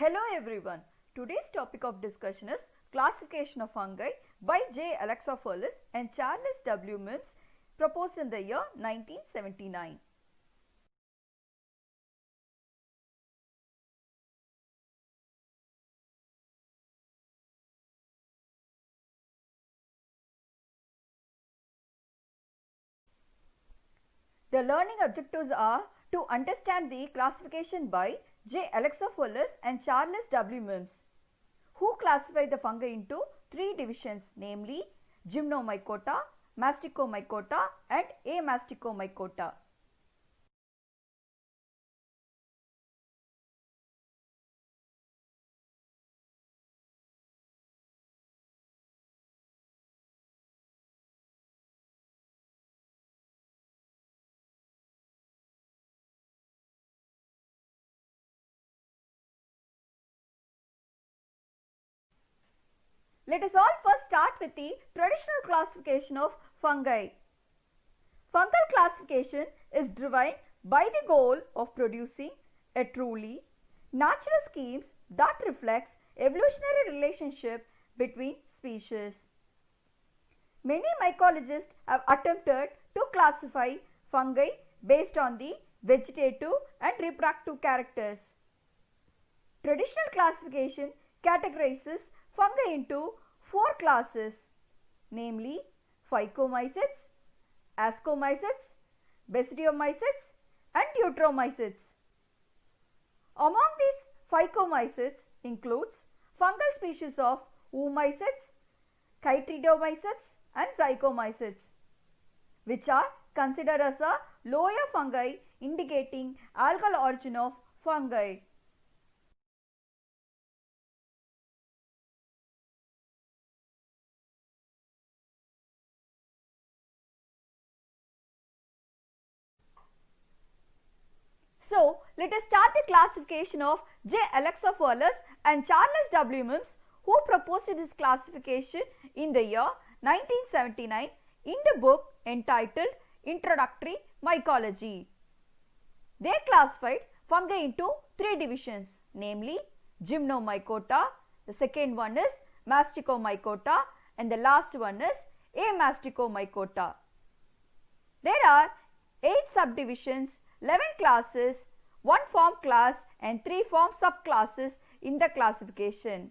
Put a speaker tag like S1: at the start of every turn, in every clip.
S1: Hello everyone. Today's topic of discussion is classification of fungi by J. Alexopoulos and Charles W. Mims, proposed in the year 1979. The learning objectives are to understand the classification by J. Alexopoulos and Charles W. Mims, who classified the fungi into three divisions, namely Gymnomycota, Masticomycota and Amasticomycota. Let us all first start with the traditional classification of fungi. Fungal classification is driven by the goal of producing a truly natural schemes that reflects evolutionary relationship between species. Many mycologists have attempted to classify fungi based on the vegetative and reproductive characters. Traditional classification categorizes fungi into four classes, namely Phycomycetes, Ascomycetes, Basidiomycetes and Eutromycetes. Among these Phycomycetes includes fungal species of Oomycetes, Chytridomycetes and Zygomycetes, which are considered as a lower fungi indicating algal origin of fungi. So, let us start the classification of J. Alexopoulos and Charles W. Mims, who proposed this classification in the year 1979 in the book entitled Introductory Mycology. They classified fungi into three divisions, namely Gymnomycota, the second one is Masticomycota and the last one is Amasticomycota. There are 8 subdivisions, 11 classes, 1 form class and 3 form subclasses in the classification.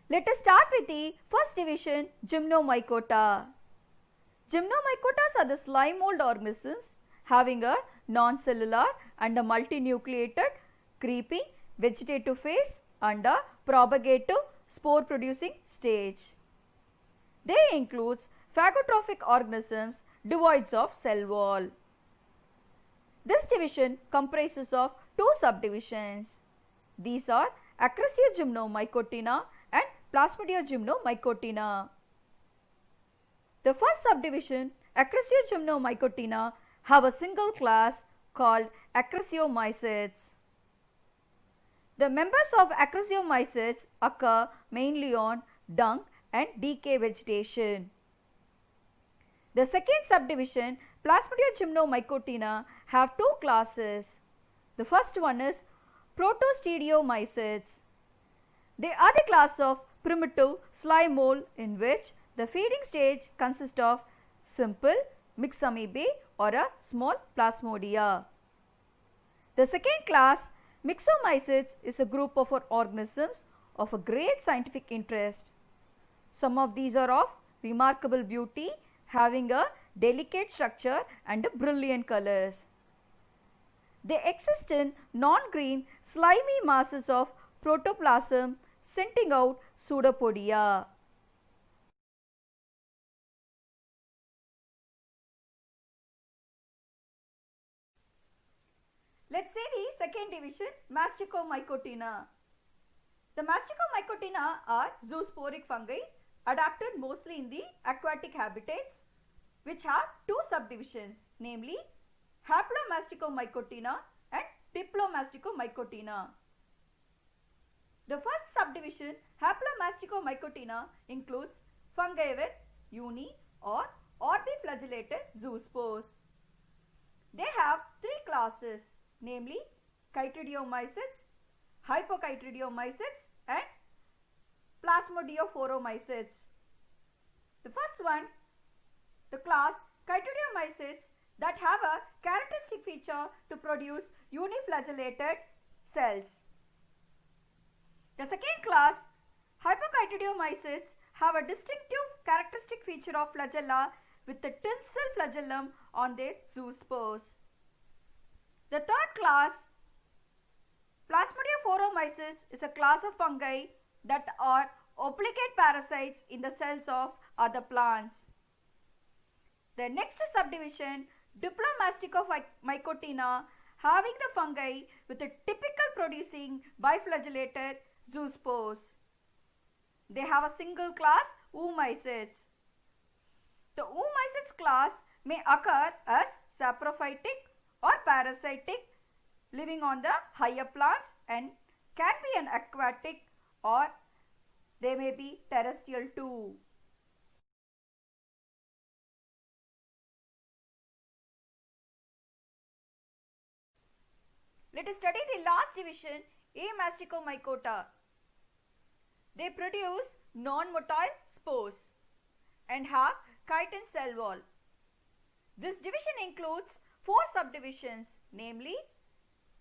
S1: Let us start with the first division, Gymnomycota. Gymnomycotas are the slime mold organisms having a non-cellular and a multinucleated creeping vegetative phase and a propagative spore producing stage. They include phagotrophic organisms devoid of cell wall. This division comprises of 2 subdivisions. These are Acrasiogymnomycotina and Plasmodiogymnomycotina. The first subdivision, Acrasiogymnomycotina, have a single class called Acrasiomycetes. The members of Acrasiomycetes occur mainly on dung and decay vegetation. The second subdivision, Plasmodiogymnomycotina, have 2 classes. The first one is Protostadiomycetes. They are the class of primitive slime mold in which the feeding stage consists of simple mixed amoebae or a small plasmodia. The second class, Myxomycetes, is a group of organisms of a great scientific interest. Some of these are of remarkable beauty, having a delicate structure and brilliant colors. They exist in non-green slimy masses of protoplasm sending out pseudopodia. Let's see the second division, Masticomycotina. The Masticomycotina are zoosporic fungi adapted mostly in the aquatic habitats, which have 2 subdivisions, namely Haplomasticomycotina and Diplomasticomycotina. The first subdivision, Haplomastixomycotina, includes fungi with uni or orbiflagellated zoospores. They have three classes, namely chytridiomycetes, hypochytridiomycetes and plasmodiophoromycetes. The first one, the class chytridiomycetes that have a characteristic feature to produce uniflagellated cells. The second class, hypochytridiomycetes, have a distinctive characteristic feature of flagella with a tinsel flagellum on their zoospores. The third class, Plasmodiophoromycetes, is a class of fungi that are obligate parasites in the cells of other plants. The next subdivision, Diplomastixomycotina, having the fungi with a typical producing biflagellated zoospores. They have a single class, oomycetes. The oomycetes class may occur as saprophytic or parasitic, living on the higher plants, and can be an aquatic or they may be terrestrial too. Let us study the last division, Amasticomycota. They produce non-motile spores and have chitin cell wall. This division includes four subdivisions, namely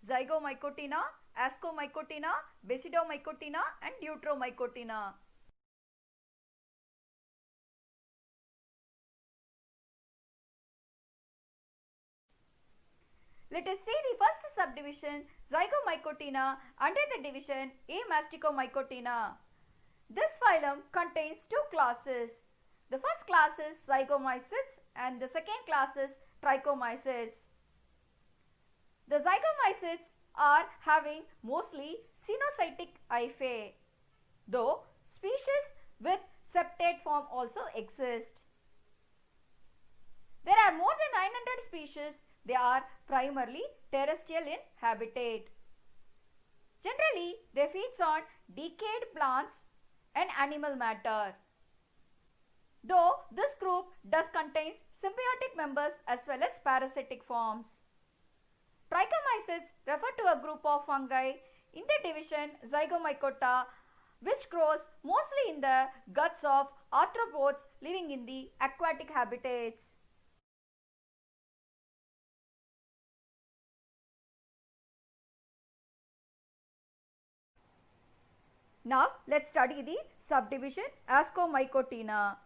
S1: Zygomycotina, Ascomycotina, Basidiomycotina and Deuteromycotina. Let us see the first subdivision, Zygomycotina, under the division Amasticomycotina. This phylum contains two classes. The first class is Zygomycetes and the second class is Trichomycetes. The Zygomycetes are having mostly cenocytic hyphae, though species with septate form also exist. There are more than 900 species. They are primarily terrestrial in habitat. Generally, they feed on decayed plants and animal matter. Though this group does contain symbiotic members as well as parasitic forms. Trichomycetes refer to a group of fungi in the division Zygomycota, which grows mostly in the guts of arthropods living in the aquatic habitats. Now let's study the subdivision Ascomycotina.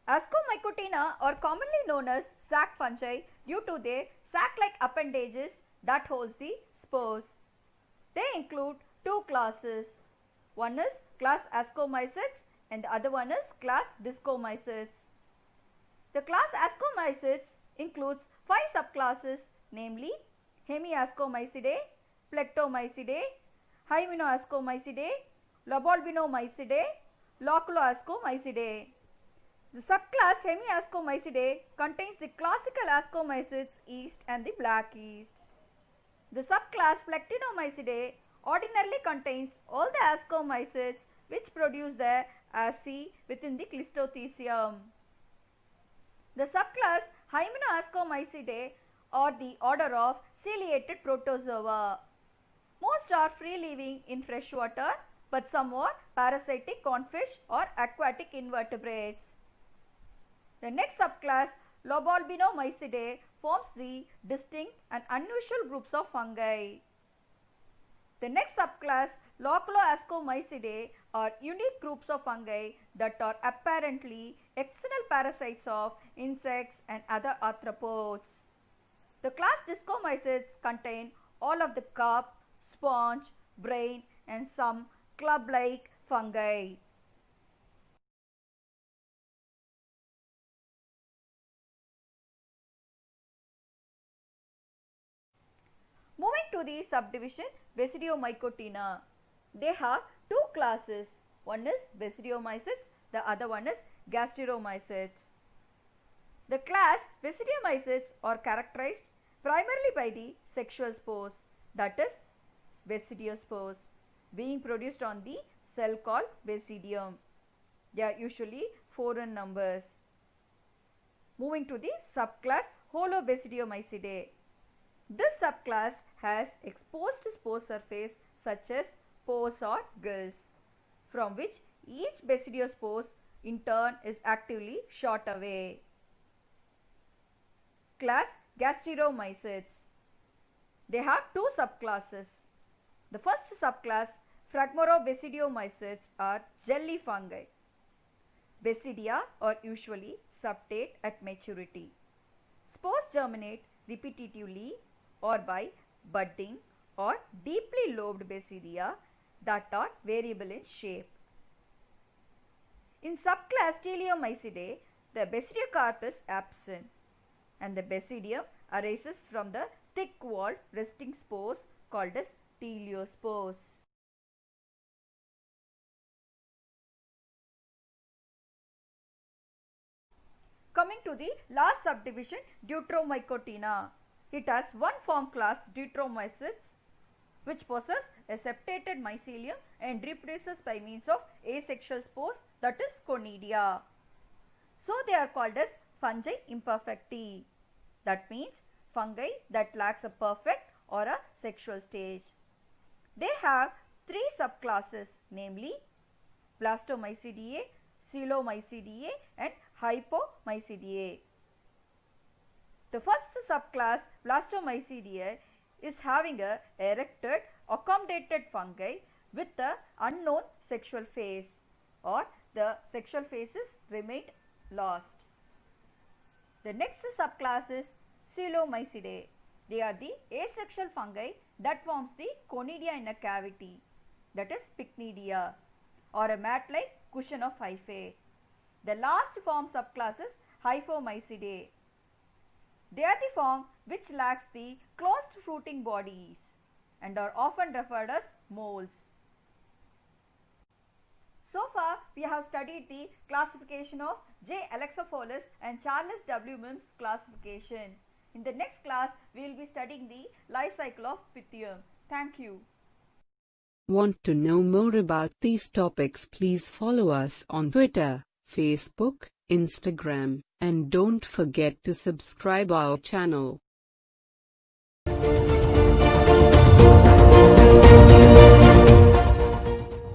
S1: Ascomycotina are commonly known as sac fungi due to their sac-like appendages that holds the spores. They include two classes. One is class Ascomycetes and the other one is class Discomycetes. The class Ascomycetes includes 5 subclasses, namely Hemiascomycidae, Plectomycidae, Hymenoscomycidae, Lobolbinomycidae, Loculoascomycidae. The subclass Hemiascomycidae contains the classical Ascomycetes yeast and the black yeast. The subclass Plectinomycidae ordinarily contains all the Ascomycetes which produce the asci within the Clistothecium. The subclass Hymenoscomycidae are the order of ciliated protozoa. Most are free living in fresh water, but some are parasitic on fish or aquatic invertebrates. The next subclass, Lobolbinomycidae, forms the distinct and unusual groups of fungi. The next subclass, Loculoascomycidae, are unique groups of fungi that are apparently external parasites of insects and other arthropods. The class Discomycetes contain all of the carp, sponge, brain and some club-like fungi. Moving to the subdivision Basidiomycotina. They have two classes. One is Basidiomycetes, the other one is Gasteromycetes. The class Basidiomycetes are characterized primarily by the sexual spores, that is Basidiospores. being produced on the cell called basidium. They are usually 4 in numbers. Moving to the subclass Holobasidiomycidae. This subclass has exposed spore surface such as pores or gills, from which each basidiospore in turn is actively shot away. Class Gasteromycetes. They have two subclasses. The first subclass, Phragmorobasidiomycetes, are jelly fungi. Basidia are usually septate at maturity. Spores germinate repetitively or by budding or deeply lobed basidia that are variable in shape. In subclass Teleomycidae, the basidiocarp is absent and the basidium arises from the thick-walled resting spores called as teleospores. Coming to the last subdivision, Deuteromycotina. It has one form class Deuteromycetes which possess a septated mycelium and reproduces by means of asexual spores, that is conidia. So they are called as fungi imperfecti. That means fungi that lacks a perfect or a sexual stage. They have three subclasses, namely Blastomycidae, Coelomycidae and Hypomycidae. The first subclass Blastomycidae is having a erected accommodated fungi with the unknown sexual phase, or the sexual phases remained lost. The next subclass is Coelomycidae. They are the asexual fungi that forms the conidia in a cavity, that is pycnidia, or a mat-like cushion of hyphae. The last form subclass is Hypomycidae. They are the form which lacks the closed fruiting bodies and are often referred as moles. So far, we have studied the classification of J. alexopholus and Charles W. Mims classification. In the next class, we will be studying the life cycle of Pythium. Thank you.
S2: Want to know more about these topics? Please follow us on Twitter, Facebook, Instagram, and don't forget to subscribe our channel.